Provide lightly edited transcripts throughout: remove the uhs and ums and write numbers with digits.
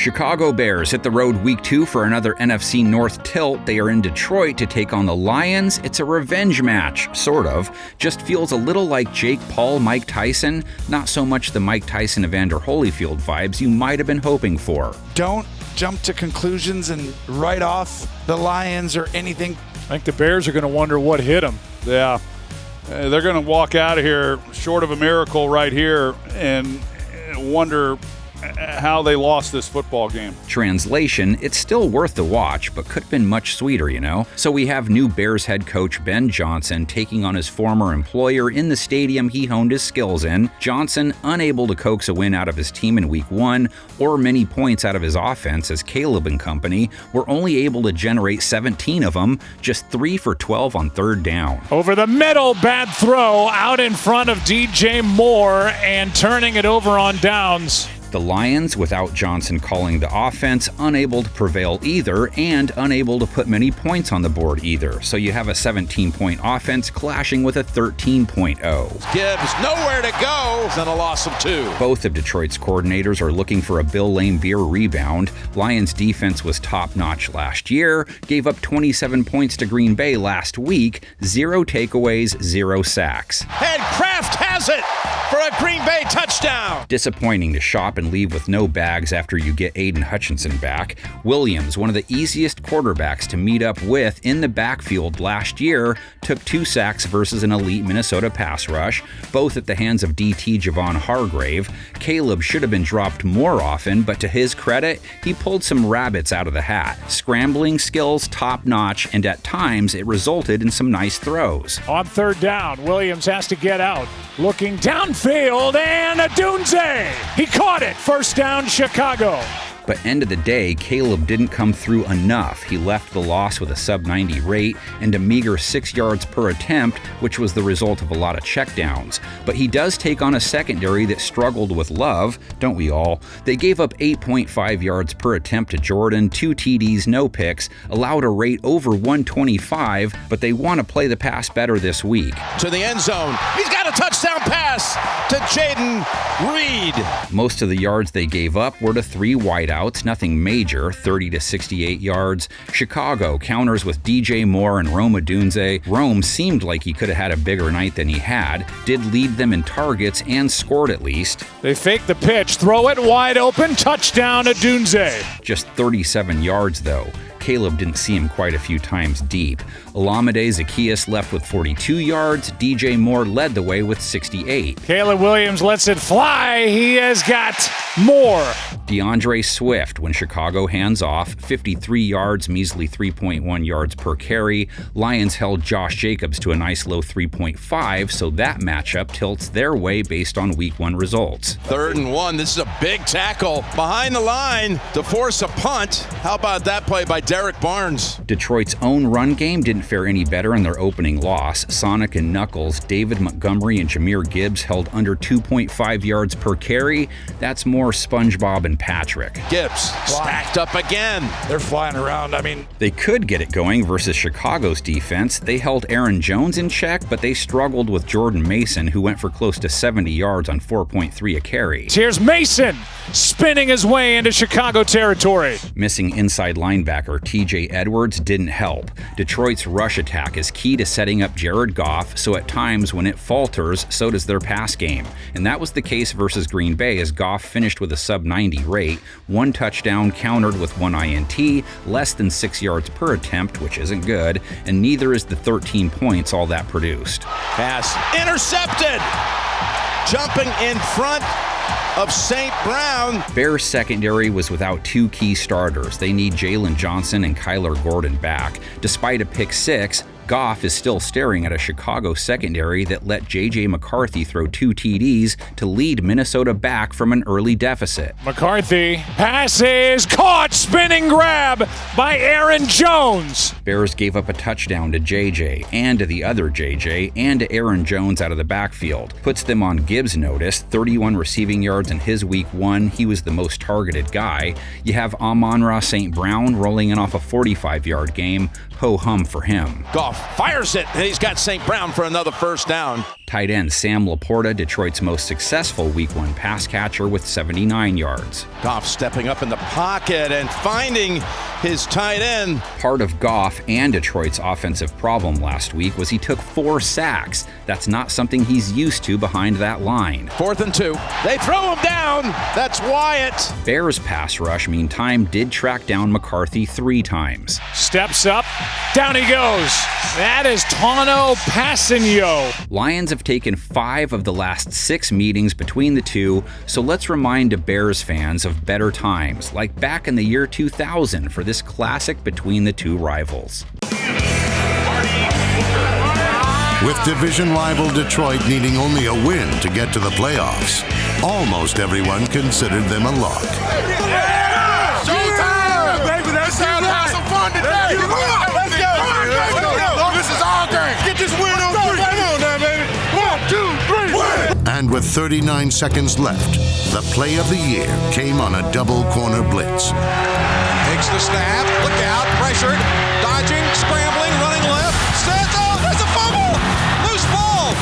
Chicago Bears hit the road week 2 for another NFC North tilt. They are in Detroit to take on the Lions. It's a revenge match, sort of. Just feels a little like Jake Paul, Mike Tyson. Not so much the Mike Tyson Evander Holyfield vibes you might have been hoping for. Don't jump to conclusions and write off the Lions or anything. I think the Bears are going to wonder what hit them. Yeah, they're going to walk out of here short of a miracle right here and wonder how they lost this football game. Translation, it's still worth the watch, but could have been much sweeter, you know? So we have new Bears head coach Ben Johnson taking on his former employer in the stadium he honed his skills in. Johnson unable to coax a win out of his team in week 1 or many points out of his offense, as Caleb and company were only able to generate 17 of them, just 3 for 12 on third down. Over the middle, bad throw out in front of DJ Moore and turning it over on downs. The Lions, without Johnson calling the offense, unable to prevail either, and unable to put many points on the board either. So you have a 17-point offense clashing with a 13.0. Gibbs nowhere to go, and a loss of 2. Both of Detroit's coordinators are looking for a Bill Laimbeer rebound. Lions defense was top-notch last year, gave up 27 points to Green Bay last week, 0 takeaways, 0 sacks. And Kraft has it for a Green Bay touchdown. Disappointing to shop and leave with no bags after you get Aiden Hutchinson back. Williams, one of the easiest quarterbacks to meet up with in the backfield last year, took 2 sacks versus an elite Minnesota pass rush, both at the hands of DT Javon Hargrave. Caleb should have been dropped more often, but to his credit, he pulled some rabbits out of the hat. Scrambling skills top-notch, and at times it resulted in some nice throws. On third down, Williams has to get out. Looking downfield, and Adunze! He caught it! First down, Chicago. But end of the day, Caleb didn't come through enough. He left the loss with a sub-90 rate and a meager 6 yards per attempt, which was the result of a lot of checkdowns. But he does take on a secondary that struggled with Love, don't we all? They gave up 8.5 yards per attempt to Jordan, 2 TDs, no picks, allowed a rate over 125, but they want to play the pass better this week. To the end zone. He's got a touchdown pass to Jaden Reed. Most of the yards they gave up were to 3 wideouts, nothing major, 30 to 68 yards. Chicago counters with DJ Moore and Rome Odunze. Rome seemed like he could have had a bigger night than he had, did lead them in targets and scored at least. They fake the pitch, throw it wide open, touchdown Odunze. Just 37 yards though. Caleb didn't see him quite a few times deep. Olamide Zaccheaus left with 42 yards. DJ Moore led the way with 68. Caleb Williams lets it fly. He has got more. DeAndre Swift, when Chicago hands off, 53 yards, measly 3.1 yards per carry. Lions held Josh Jacobs to a nice low 3.5, so that matchup tilts their way based on week 1 results. 3rd and 1. This is a big tackle behind the line to force a punt. How about that play by Derek Barnes? Detroit's own run game didn't fare any better in their opening loss. Sonic and Knuckles, David Montgomery and Jahmyr Gibbs held under 2.5 yards per carry. That's more SpongeBob and Patrick. Gibbs stacked up again. They're flying around. They could get it going versus Chicago's defense. They held Aaron Jones in check, but they struggled with Jordan Mason, who went for close to 70 yards on 4.3 a carry. Here's Mason spinning his way into Chicago territory. Missing inside linebacker TJ Edwards didn't help. Detroit's rush attack is key to setting up Jared Goff, so at times when it falters, so does their pass game. And that was the case versus Green Bay, as Goff finished with a sub-90 rate, 1 touchdown countered with 1 INT, less than 6 yards per attempt, which isn't good, and neither is the 13 points all that produced. Pass intercepted! Jumping in front of St. Brown. Bears secondary was without 2 key starters. They need Jalen Johnson and Kyler Gordon back. Despite a pick 6, Goff is still staring at a Chicago secondary that let J.J. McCarthy throw 2 TDs to lead Minnesota back from an early deficit. McCarthy passes caught, spinning grab by Aaron Jones. Bears gave up a touchdown to J.J. and to the other J.J. and to Aaron Jones out of the backfield. Puts them on Gibbs' notice, 31 receiving yards in his week 1. He was the most targeted guy. You have Amon-Ra St. Brown rolling in off a 45-yard game. Ho-hum for him. Goff fires it, and he's got St. Brown for another first down. Tight end Sam Laporta, Detroit's most successful Week 1 pass catcher with 79 yards. Goff stepping up in the pocket and finding his tight end. Part of Goff and Detroit's offensive problem last week was he took 4 sacks. That's not something he's used to behind that line. 4th and 2. They throw him down. That's Wyatt. Bears pass rush, meantime, did track down McCarthy 3 times. Steps up, down he goes. That is Tano Passanio. Lions have taken 5 of the last 6 meetings between the two, so let's remind Bears fans of better times, like back in the year 2000 for this classic between the two rivals. With division rival Detroit needing only a win to get to the playoffs, almost everyone considered them a lock. Showtime! Baby, that's how to have some fun today. Let's go. This is our game. Get this win on 3. Come on now, baby. 1, 2, 3, win. And with 39 seconds left, the play of the year came on a double corner blitz. Takes the snap, look out, pressured, dodging, scrambling, running left, stands out, there's a fumble! Loose ball!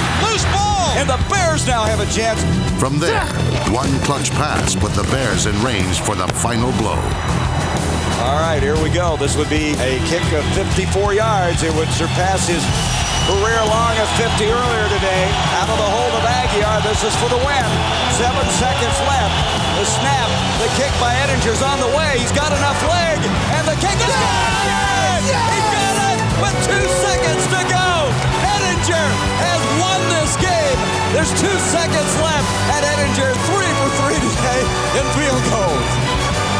And the Bears now have a chance. From there, one clutch pass put the Bears in range for the final blow. All right, here we go. This would be a kick of 54 yards. It would surpass his career long of 50 earlier today. Out of the hold of Aguiar, this is for the win. 7 seconds left. The snap, the kick by Ettinger's on the way. He's got enough leg, and the kick is good! He got it with 2 seconds to go. Ettinger has won this game. There's 2 seconds left, and Ettinger 3 for 3 today in field goals.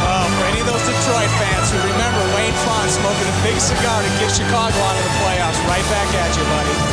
For any of those Detroit fans who remember Wayne Fonte smoking a big cigar to get Chicago out of the playoffs, right back at you, buddy.